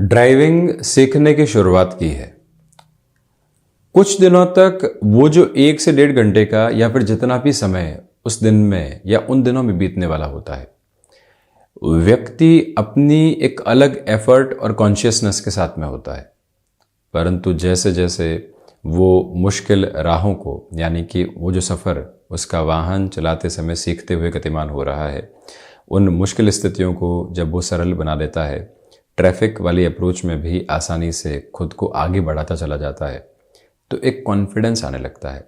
Driving सीखने की शुरुआत की है। कुछ दिनों तक वो जो 1 से 1.5 घंटे का या फिर जितना भी समय उस दिन में या उन दिनों में बीतने वाला होता है, व्यक्ति अपनी एक अलग एफर्ट और कॉन्शियसनेस के साथ में होता है। परंतु जैसे जैसे वो मुश्किल राहों को, यानी कि वो जो सफ़र उसका वाहन चलाते समय सीखते हुए गतिमान हो रहा है, उन मुश्किल स्थितियों को जब वो सरल बना देता है, ट्रैफिक वाली अप्रोच में भी आसानी से खुद को आगे बढ़ाता चला जाता है, तो एक कॉन्फिडेंस आने लगता है।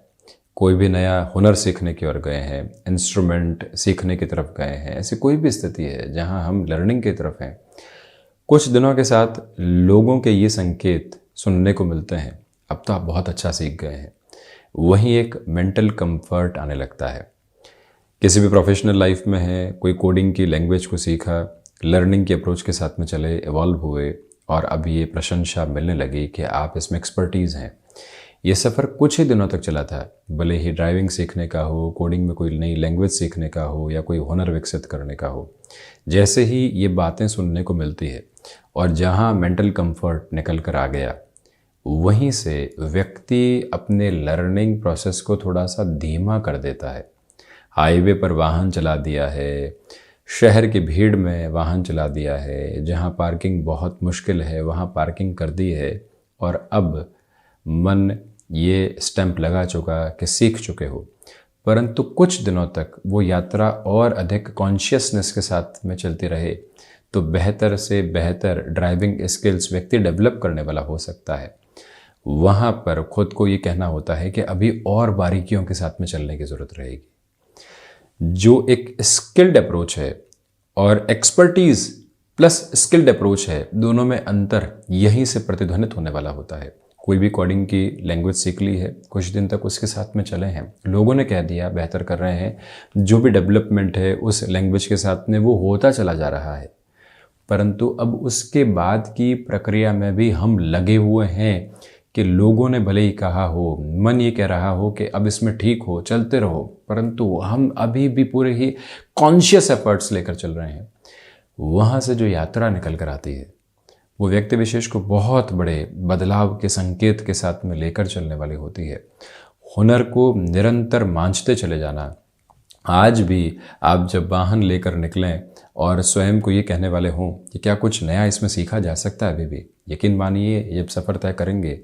कोई भी नया हुनर सीखने की ओर गए हैं, इंस्ट्रूमेंट सीखने की तरफ गए हैं, ऐसी कोई भी स्थिति है जहां हम लर्निंग की तरफ हैं, कुछ दिनों के साथ लोगों के ये संकेत सुनने को मिलते हैं, अब तो आप बहुत अच्छा सीख गए हैं। वहीं एक मेंटल कंफर्ट आने लगता है। किसी भी प्रोफेशनल लाइफ में है, कोई कोडिंग की लैंग्वेज को सीखा, लर्निंग की अप्रोच के साथ में चले, इवॉल्व हुए और अब ये प्रशंसा मिलने लगी कि आप इसमें एक्सपर्टीज़ हैं। ये सफ़र कुछ ही दिनों तक चला था, भले ही ड्राइविंग सीखने का हो, कोडिंग में कोई नई लैंग्वेज सीखने का हो या कोई हुनर विकसित करने का हो। जैसे ही ये बातें सुनने को मिलती है और जहाँ मेंटल कंफर्ट निकल कर आ गया, वहीं से व्यक्ति अपने लर्निंग प्रोसेस को थोड़ा सा धीमा कर देता है। हाईवे पर वाहन चला दिया है, शहर की भीड़ में वाहन चला दिया है, जहाँ पार्किंग बहुत मुश्किल है वहाँ पार्किंग कर दी है, और अब मन ये स्टैंप लगा चुका कि सीख चुके हो। परंतु कुछ दिनों तक वो यात्रा और अधिक कॉन्शियसनेस के साथ में चलती रहे तो बेहतर से बेहतर ड्राइविंग स्किल्स व्यक्ति डेवलप करने वाला हो सकता है। वहाँ पर खुद को ये कहना होता है कि अभी और बारीकियों के साथ में चलने की ज़रूरत रहेगी। जो एक स्किल्ड अप्रोच है और एक्सपर्टीज़ प्लस स्किल्ड अप्रोच है, दोनों में अंतर यहीं से प्रतिध्वनित होने वाला होता है। कोई भी कोडिंग की लैंग्वेज सीख ली है, कुछ दिन तक उसके साथ में चले हैं, लोगों ने कह दिया बेहतर कर रहे हैं, जो भी डेवलपमेंट है उस लैंग्वेज के साथ में वो होता चला जा रहा है। परंतु अब उसके बाद की प्रक्रिया में भी हम लगे हुए हैं कि लोगों ने भले ही कहा हो, मन ये कह रहा हो कि अब इसमें ठीक हो, चलते रहो, परंतु हम अभी भी पूरे ही कॉन्शियस एफर्ट्स लेकर चल रहे हैं। वहाँ से जो यात्रा निकल कर आती है वो व्यक्ति विशेष को बहुत बड़े बदलाव के संकेत के साथ में लेकर चलने वाली होती है। हुनर को निरंतर मांझते चले जाना। आज भी आप जब वाहन लेकर निकलें और स्वयं को ये कहने वाले हों कि क्या कुछ नया इसमें सीखा जा सकता है, अभी भी यकीन मानिए जब सफ़र तय करेंगे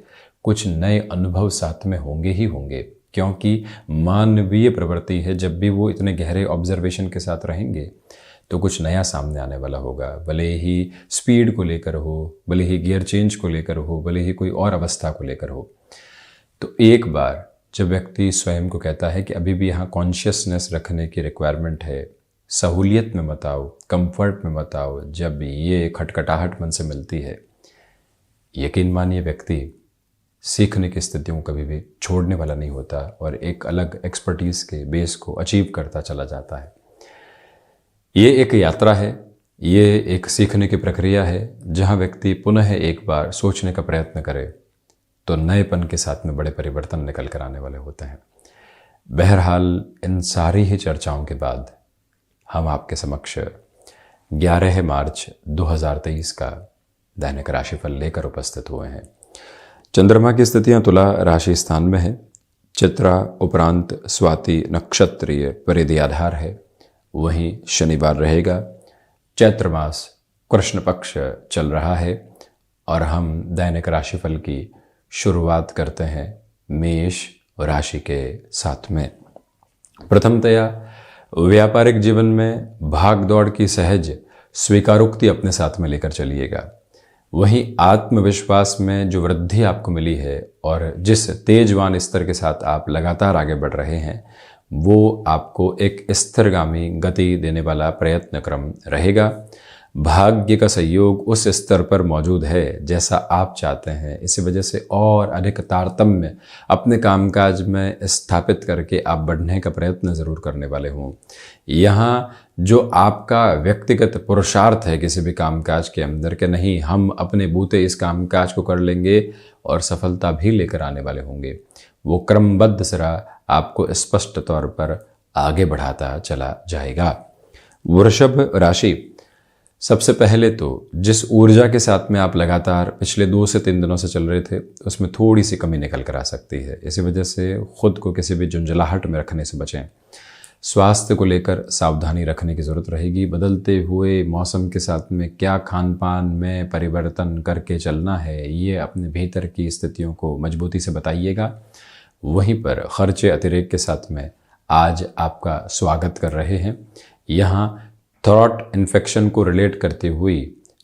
कुछ नए अनुभव साथ में होंगे ही होंगे, क्योंकि मानवीय प्रवृत्ति है, जब भी वो इतने गहरे ऑब्जर्वेशन के साथ रहेंगे तो कुछ नया सामने आने वाला होगा। भले ही स्पीड को लेकर हो, भले ही गियर चेंज को लेकर हो, भले ही कोई और अवस्था को लेकर हो। तो एक बार जब व्यक्ति स्वयं को कहता है कि अभी भी यहाँ कॉन्शियसनेस रखने की रिक्वायरमेंट है, सहूलियत में मत आओ, कंफर्ट में मत आओ, जब ये खटखटाहट मन से मिलती है, यकीन मानिए व्यक्ति सीखने की स्थितियों कभी भी छोड़ने वाला नहीं होता और एक अलग एक्सपर्टीज़ के बेस को अचीव करता चला जाता है। ये एक यात्रा है, ये एक सीखने की प्रक्रिया है, जहाँ व्यक्ति पुनः एक बार सोचने का प्रयत्न करे तो नएपन के साथ में बड़े परिवर्तन निकल कर आने वाले होते हैं। बहरहाल इन सारी ही चर्चाओं के बाद हम आपके समक्ष 11 मार्च 2023 का दैनिक राशिफल लेकर उपस्थित हुए हैं। चंद्रमा की स्थितियां तुला राशि स्थान में है। चित्रा उपरांत स्वाति नक्षत्रीय परिधि आधार है। वहीं शनिवार रहेगा। चैत्र मास कृष्ण पक्ष चल रहा है और हम दैनिक राशिफल की शुरुआत करते हैं मेष राशि के साथ में। प्रथमतया व्यापारिक जीवन में भाग दौड़ की सहज स्वीकारोक्ति अपने साथ में लेकर चलिएगा। वहीं आत्मविश्वास में जो वृद्धि आपको मिली है और जिस तेजवान स्तर के साथ आप लगातार आगे बढ़ रहे हैं, वो आपको एक स्थिरगामी गति देने वाला प्रयत्न क्रम रहेगा। भाग्य का सहयोग उस स्तर पर मौजूद है जैसा आप चाहते हैं। इसी वजह से और अधिक तारतम्य अपने कामकाज में स्थापित करके आप बढ़ने का प्रयत्न ज़रूर करने वाले हों। यहाँ जो आपका व्यक्तिगत पुरुषार्थ है किसी भी कामकाज के अंदर के नहीं, हम अपने बूते इस कामकाज को कर लेंगे और सफलता भी लेकर आने वाले होंगे, वो क्रमबद्ध सिरा आपको स्पष्ट तौर पर आगे बढ़ाता चला जाएगा। वृषभ राशि सबसे पहले तो जिस ऊर्जा के साथ में आप लगातार पिछले 2 से 3 दिनों से चल रहे थे, उसमें थोड़ी सी कमी निकल कर आ सकती है। इसी वजह से खुद को किसी भी झुंझलाहट में रखने से बचें। स्वास्थ्य को लेकर सावधानी रखने की ज़रूरत रहेगी। बदलते हुए मौसम के साथ में क्या खान पान में परिवर्तन करके चलना है, ये अपने भीतर की स्थितियों को मजबूती से बताइएगा। वहीं पर खर्चे अतिरेक के साथ में आज आपका स्वागत कर रहे हैं। यहाँ थ्रॉट इन्फेक्शन को रिलेट करते हुए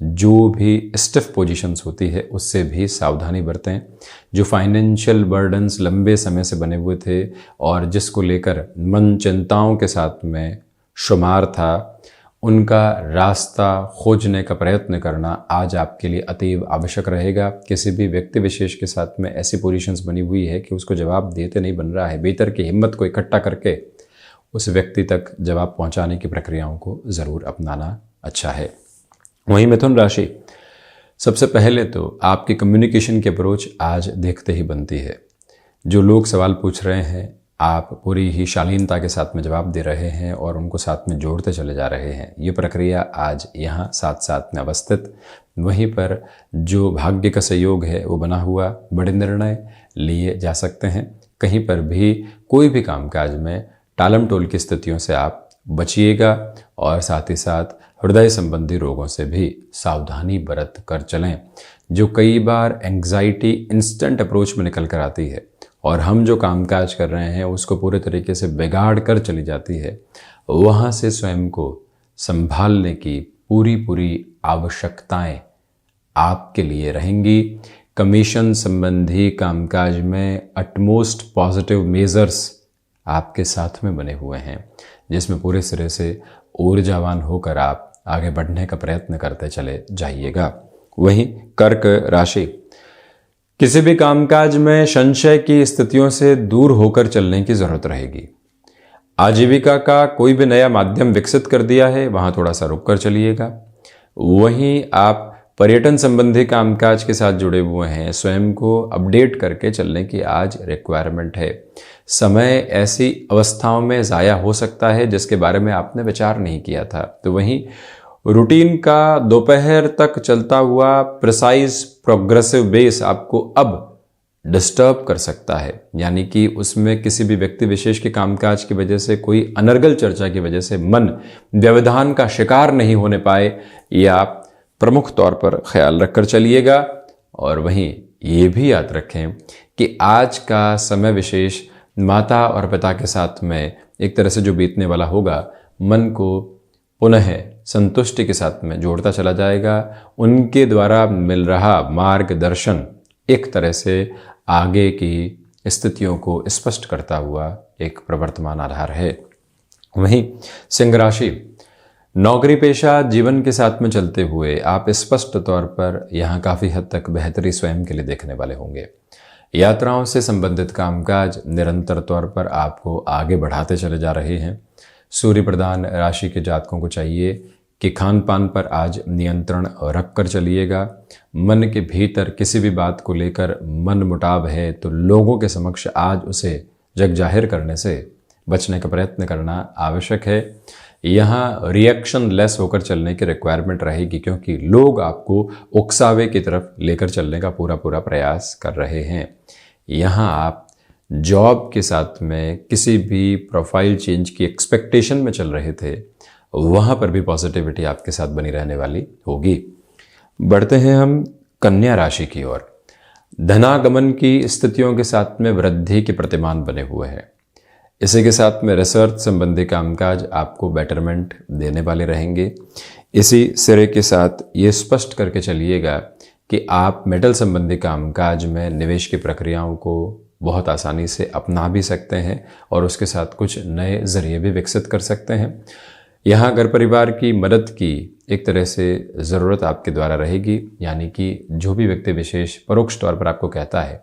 जो भी स्टिफ पोजीशंस होती है उससे भी सावधानी बरतें। जो फाइनेंशियल बर्डन्स लंबे समय से बने हुए थे और जिसको लेकर मन चिंताओं के साथ में शुमार था, उनका रास्ता खोजने का प्रयत्न करना आज आपके लिए अतीव आवश्यक रहेगा। किसी भी व्यक्ति विशेष के साथ में ऐसी पोजीशंस बनी हुई है कि उसको जवाब देते नहीं बन रहा है। भीतर की हिम्मत को इकट्ठा करके उस व्यक्ति तक जवाब पहुंचाने की प्रक्रियाओं को ज़रूर अपनाना अच्छा है। वहीं मिथुन राशि, सबसे पहले तो आपकी कम्युनिकेशन की अप्रोच आज देखते ही बनती है। जो लोग सवाल पूछ रहे हैं, आप पूरी ही शालीनता के साथ में जवाब दे रहे हैं और उनको साथ में जोड़ते चले जा रहे हैं। ये प्रक्रिया आज यहाँ साथ साथ में अवस्थित। वहीं पर जो भाग्य का सहयोग है वो बना हुआ, बड़े निर्णय लिए जा सकते हैं। कहीं पर भी कोई भी कामकाज में टालम टोल की स्थितियों से आप बचिएगा और साथ ही साथ हृदय संबंधी रोगों से भी सावधानी बरत कर चलें। जो कई बार एंग्जाइटी इंस्टेंट अप्रोच में निकल कर आती है और हम जो कामकाज कर रहे हैं उसको पूरे तरीके से बिगाड़ कर चली जाती है, वहाँ से स्वयं को संभालने की पूरी आवश्यकताएं आपके लिए रहेंगी। कमीशन संबंधी कामकाज में अटमोस्ट पॉजिटिव मेजर्स आपके साथ में बने हुए हैं, जिसमें पूरे सिरे से ऊर्जावान होकर आप आगे बढ़ने का प्रयत्न करते चले जाइएगा। वहीं कर्क राशि, किसी भी कामकाज में संशय की स्थितियों से दूर होकर चलने की जरूरत रहेगी। आजीविका का कोई भी नया माध्यम विकसित कर दिया है, वहां थोड़ा सा रुक कर चलिएगा। वहीं आप पर्यटन संबंधी कामकाज के साथ जुड़े हुए हैं, स्वयं को अपडेट करके चलने की आज रिक्वायरमेंट है। समय ऐसी अवस्थाओं में ज़ाया हो सकता है जिसके बारे में आपने विचार नहीं किया था। तो वहीं रूटीन का दोपहर तक चलता हुआ प्रिसाइज प्रोग्रेसिव बेस आपको अब डिस्टर्ब कर सकता है, यानी कि उसमें किसी भी व्यक्ति विशेष के कामकाज की वजह से, कोई अनर्गल चर्चा की वजह से मन व्यवधान का शिकार नहीं होने पाए, ये आप प्रमुख तौर पर ख्याल रखकर चलिएगा। और वहीं ये भी याद रखें कि आज का समय विशेष माता और पिता के साथ में एक तरह से जो बीतने वाला होगा, मन को पुनः संतुष्टि के साथ में जोड़ता चला जाएगा। उनके द्वारा मिल रहा मार्गदर्शन एक तरह से आगे की स्थितियों को स्पष्ट करता हुआ एक प्रवर्तमान आधार है। वहीं सिंह राशि, नौकरी पेशा जीवन के साथ में चलते हुए आप स्पष्ट तौर पर यहाँ काफ़ी हद तक बेहतरी स्वयं के लिए देखने वाले होंगे। यात्राओं से संबंधित कामकाज निरंतर तौर पर आपको आगे बढ़ाते चले जा रहे हैं। सूर्य प्रधान राशि के जातकों को चाहिए कि खान पान पर आज नियंत्रण रख कर चलिएगा। मन के भीतर किसी भी बात को लेकर मन मुटाव है तो लोगों के समक्ष आज उसे जग जाहिर करने से बचने का प्रयत्न करना आवश्यक है। यहाँ रिएक्शन लेस होकर चलने की रिक्वायरमेंट रहेगी, क्योंकि लोग आपको उकसावे की तरफ लेकर चलने का पूरा प्रयास कर रहे हैं। यहाँ आप जॉब के साथ में किसी भी प्रोफाइल चेंज की एक्सपेक्टेशन में चल रहे थे, वहाँ पर भी पॉजिटिविटी आपके साथ बनी रहने वाली होगी। बढ़ते हैं हम कन्या राशि की ओर। धनागमन की स्थितियों के साथ में वृद्धि के प्रतिमान बने हुए हैं। इसी के साथ में रिसर्च संबंधी कामकाज आपको बेटरमेंट देने वाले रहेंगे। इसी सिरे के साथ ये स्पष्ट करके चलिएगा कि आप मेटल संबंधी कामकाज में निवेश की प्रक्रियाओं को बहुत आसानी से अपना भी सकते हैं और उसके साथ कुछ नए जरिए भी विकसित कर सकते हैं। यहाँ घर परिवार की मदद की एक तरह से ज़रूरत आपके द्वारा रहेगी, यानी कि जो भी व्यक्ति विशेष परोक्ष तौर पर आपको कहता है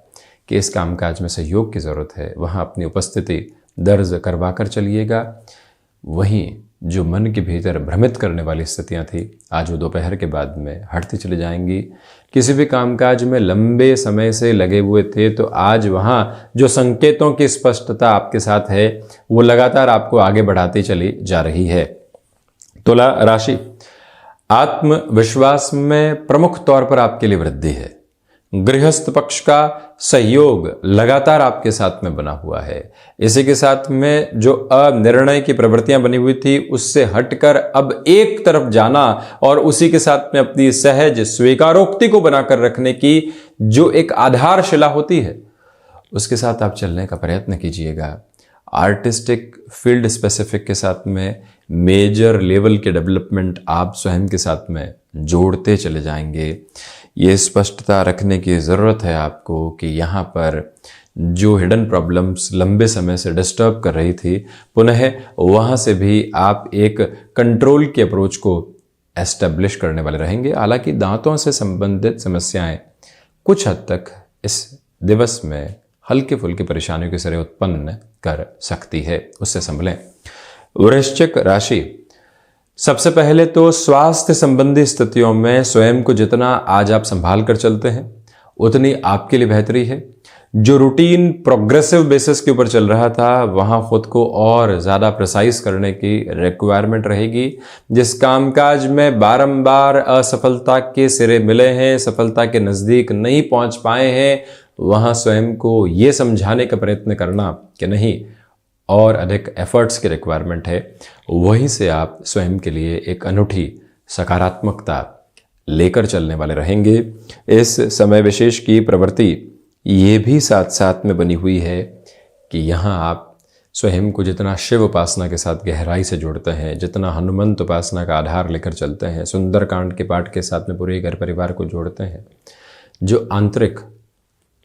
कि इस कामकाज में सहयोग की ज़रूरत है, वहाँ अपनी उपस्थिति दर्ज करवा कर चलिएगा। वहीं जो मन के भीतर भ्रमित करने वाली स्थितियां थी, आज वो दोपहर के बाद में हटती चली जाएंगी। किसी भी कामकाज में लंबे समय से लगे हुए थे तो आज वहाँ जो संकेतों की स्पष्टता आपके साथ है वो लगातार आपको आगे बढ़ाती चली जा रही है। तुला राशि, आत्मविश्वास में प्रमुख तौर पर आपके लिए वृद्धि है। गृहस्थ पक्ष का सहयोग लगातार आपके साथ में बना हुआ है। इसी के साथ में जो अनिर्णय की प्रवृत्तियां बनी हुई थी उससे हटकर अब एक तरफ जाना और उसी के साथ में अपनी सहज स्वीकारोक्ति को बनाकर रखने की जो एक आधारशिला होती है उसके साथ आप चलने का प्रयत्न कीजिएगा। आर्टिस्टिक फील्ड स्पेसिफिक के साथ में मेजर लेवल के डेवलपमेंट आप स्वयं के साथ में जोड़ते चले जाएंगे। ये स्पष्टता रखने की ज़रूरत है आपको कि यहाँ पर जो हिडन प्रॉब्लम्स लंबे समय से डिस्टर्ब कर रही थी पुनः वहाँ से भी आप एक कंट्रोल की अप्रोच को एस्टेब्लिश करने वाले रहेंगे। हालांकि दांतों से संबंधित समस्याएं कुछ हद तक इस दिवस में हल्के फुल्की परेशानियों के सिरे उत्पन्न कर सकती है, उससे संभलें। वृश्चिक राशि, सबसे पहले तो स्वास्थ्य संबंधी स्थितियों में स्वयं को जितना आज आप संभाल कर चलते हैं उतनी आपके लिए बेहतरी है। जो रूटीन प्रोग्रेसिव बेसिस के ऊपर चल रहा था वहां खुद को और ज़्यादा प्रिसाइज करने की रिक्वायरमेंट रहेगी। जिस कामकाज में बारंबार असफलता के सिरे मिले हैं, सफलता के नज़दीक नहीं पहुंच पाए हैं, वहां स्वयं को ये समझाने का प्रयत्न करना कि नहीं और अधिक एफर्ट्स की रिक्वायरमेंट है, वहीं से आप स्वयं के लिए एक अनूठी सकारात्मकता लेकर चलने वाले रहेंगे। इस समय विशेष की प्रवृत्ति ये भी साथ साथ में बनी हुई है कि यहाँ आप स्वयं को जितना शिव उपासना के साथ गहराई से जोड़ते हैं, जितना हनुमंत उपासना का आधार लेकर चलते हैं, सुंदरकांड के पाठ के साथ में पूरे घर परिवार को जोड़ते हैं, जो आंतरिक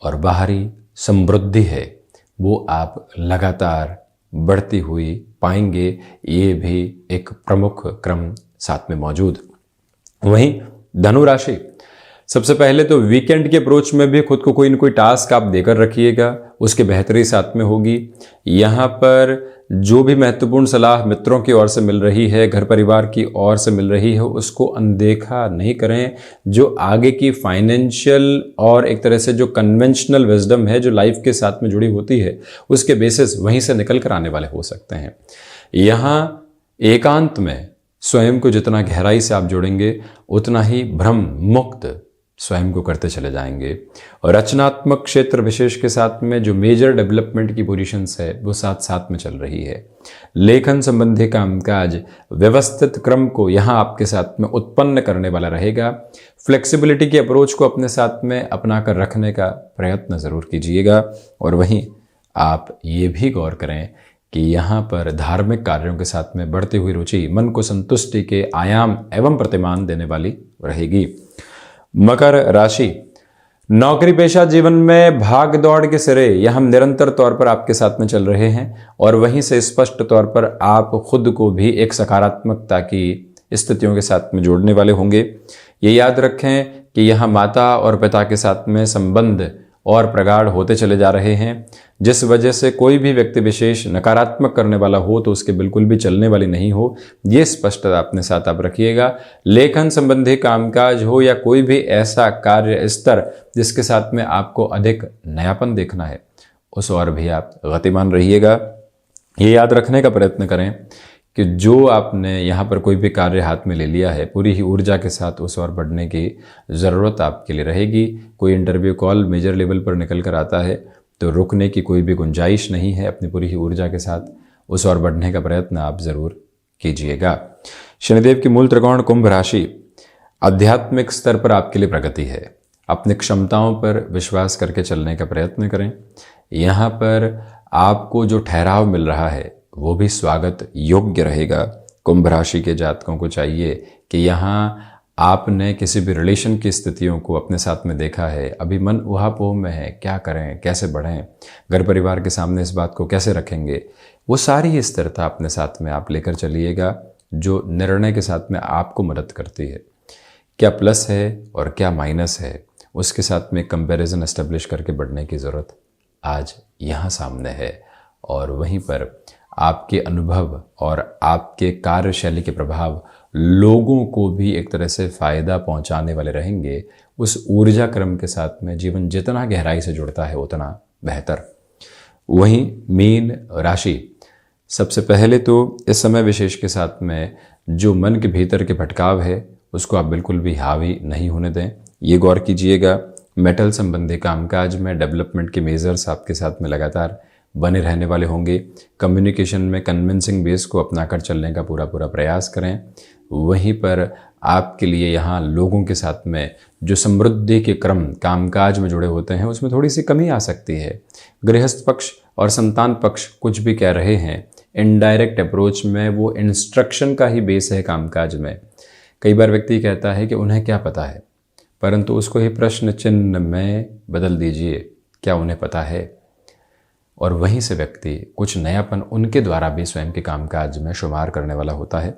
और बाहरी समृद्धि है वो आप लगातार बढ़ती हुई पाएंगे। ये भी एक प्रमुख क्रम साथ में मौजूद। वहीं धनु राशि, सबसे पहले तो वीकेंड के अप्रोच में भी खुद को कोई न कोई टास्क आप देकर रखिएगा, उसके बेहतरी साथ में होगी। यहाँ पर जो भी महत्वपूर्ण सलाह मित्रों की ओर से मिल रही है, घर परिवार की ओर से मिल रही है, उसको अनदेखा नहीं करें। जो आगे की फाइनेंशियल और एक तरह से जो कन्वेंशनल विजडम है जो लाइफ के साथ में जुड़ी होती है उसके बेसिस वहीं से निकल कर आने वाले हो सकते हैं। यहाँ एकांत में स्वयं को जितना गहराई से आप जोड़ेंगे उतना ही भ्रम मुक्त स्वयं को करते चले जाएंगे। और रचनात्मक क्षेत्र विशेष के साथ में जो मेजर डेवलपमेंट की पोजीशंस है वो साथ साथ में चल रही है। लेखन संबंधी कामकाज व्यवस्थित क्रम को यहाँ आपके साथ में उत्पन्न करने वाला रहेगा। फ्लेक्सिबिलिटी की अप्रोच को अपने साथ में अपना कर रखने का प्रयत्न ज़रूर कीजिएगा। और वहीं आप ये भी गौर करें कि यहाँ पर धार्मिक कार्यों के साथ में बढ़ती हुई रुचि मन को संतुष्टि के आयाम एवं प्रतिमान देने वाली रहेगी। मकर राशि, नौकरी पेशा जीवन में भाग दौड़ के सिरे यह निरंतर तौर पर आपके साथ में चल रहे हैं और वहीं से स्पष्ट तौर पर आप खुद को भी एक सकारात्मकता की स्थितियों के साथ में जोड़ने वाले होंगे। ये याद रखें कि यहाँ माता और पिता के साथ में संबंध और प्रगाढ़ होते चले जा रहे हैं, जिस वजह से कोई भी व्यक्ति विशेष नकारात्मक करने वाला हो तो उसके बिल्कुल भी चलने वाली नहीं हो। ये स्पष्टता अपने साथ आप रखिएगा। लेखन संबंधी कामकाज हो या कोई भी ऐसा कार्य स्तर जिसके साथ में आपको अधिक नयापन देखना है, उस ओर भी आप गतिमान रहिएगा। ये याद रखने का प्रयत्न करें कि जो आपने यहाँ पर कोई भी कार्य हाथ में ले लिया है पूरी ही ऊर्जा के साथ उस ओर बढ़ने की ज़रूरत आपके लिए रहेगी। कोई इंटरव्यू कॉल मेजर लेवल पर निकल कर आता है तो रुकने की कोई भी गुंजाइश नहीं है। अपनी पूरी ही ऊर्जा के साथ उस ओर बढ़ने का प्रयत्न आप ज़रूर कीजिएगा। शनिदेव की मूल त्रिकोण कुंभ राशि, आध्यात्मिक स्तर पर आपके लिए प्रगति है। अपनी क्षमताओं पर विश्वास करके चलने का प्रयत्न करें। यहाँ पर आपको जो ठहराव मिल रहा है वो भी स्वागत योग्य रहेगा। कुंभ राशि के जातकों को चाहिए कि यहाँ आपने किसी भी रिलेशन की स्थितियों को अपने साथ में देखा है, अभी मन उहापोह में है, क्या करें, कैसे बढ़ें, घर परिवार के सामने इस बात को कैसे रखेंगे, वो सारी स्थिरता अपने साथ में आप लेकर चलिएगा जो निर्णय के साथ में आपको मदद करती है। क्या प्लस है और क्या माइनस है उसके साथ में कंपैरिजन एस्टेब्लिश करके बढ़ने की ज़रूरत आज यहाँ सामने है। और वहीं पर आपके अनुभव और आपके कार्यशैली के प्रभाव लोगों को भी एक तरह से फ़ायदा पहुंचाने वाले रहेंगे। उस ऊर्जा क्रम के साथ में जीवन जितना गहराई से जुड़ता है उतना बेहतर। वहीं मीन राशि, सबसे पहले तो इस समय विशेष के साथ में जो मन के भीतर के भटकाव है उसको आप बिल्कुल भी हावी नहीं होने दें। ये गौर कीजिएगा, मेटल संबंधी कामकाज में डेवलपमेंट के मेजर्स आपके साथ में लगातार बने रहने वाले होंगे। कम्युनिकेशन में कन्विंसिंग बेस को अपनाकर चलने का पूरा पूरा प्रयास करें। वहीं पर आपके लिए यहाँ लोगों के साथ में जो समृद्धि के क्रम कामकाज में जुड़े होते हैं उसमें थोड़ी सी कमी आ सकती है। गृहस्थ पक्ष और संतान पक्ष कुछ भी कह रहे हैं, इनडायरेक्ट अप्रोच में वो इंस्ट्रक्शन का ही बेस है कामकाज में। कई बार व्यक्ति कहता है कि उन्हें क्या पता है, परंतु उसको ही प्रश्न चिन्ह में बदल दीजिए, क्या उन्हें पता है। और वहीं से व्यक्ति कुछ नयापन उनके द्वारा भी स्वयं के कामकाज में शुमार करने वाला होता है।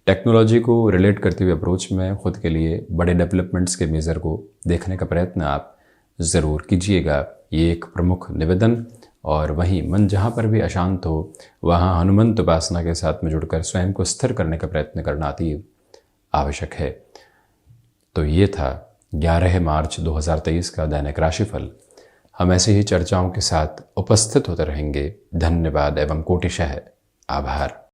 टेक्नोलॉजी को रिलेट करते हुए अप्रोच में खुद के लिए बड़े डेवलपमेंट्स के मेजर को देखने का प्रयत्न आप ज़रूर कीजिएगा। ये एक प्रमुख निवेदन। और वहीं मन जहाँ पर भी अशांत हो वहाँ हनुमंत उपासना के साथ में जुड़कर स्वयं को स्थिर करने का प्रयत्न करना अति आवश्यक है। तो ये था 11 मार्च 2023 का दैनिक राशिफल। हम ऐसे ही चर्चाओं के साथ उपस्थित होते रहेंगे। धन्यवाद एवं कोटिशः आभार।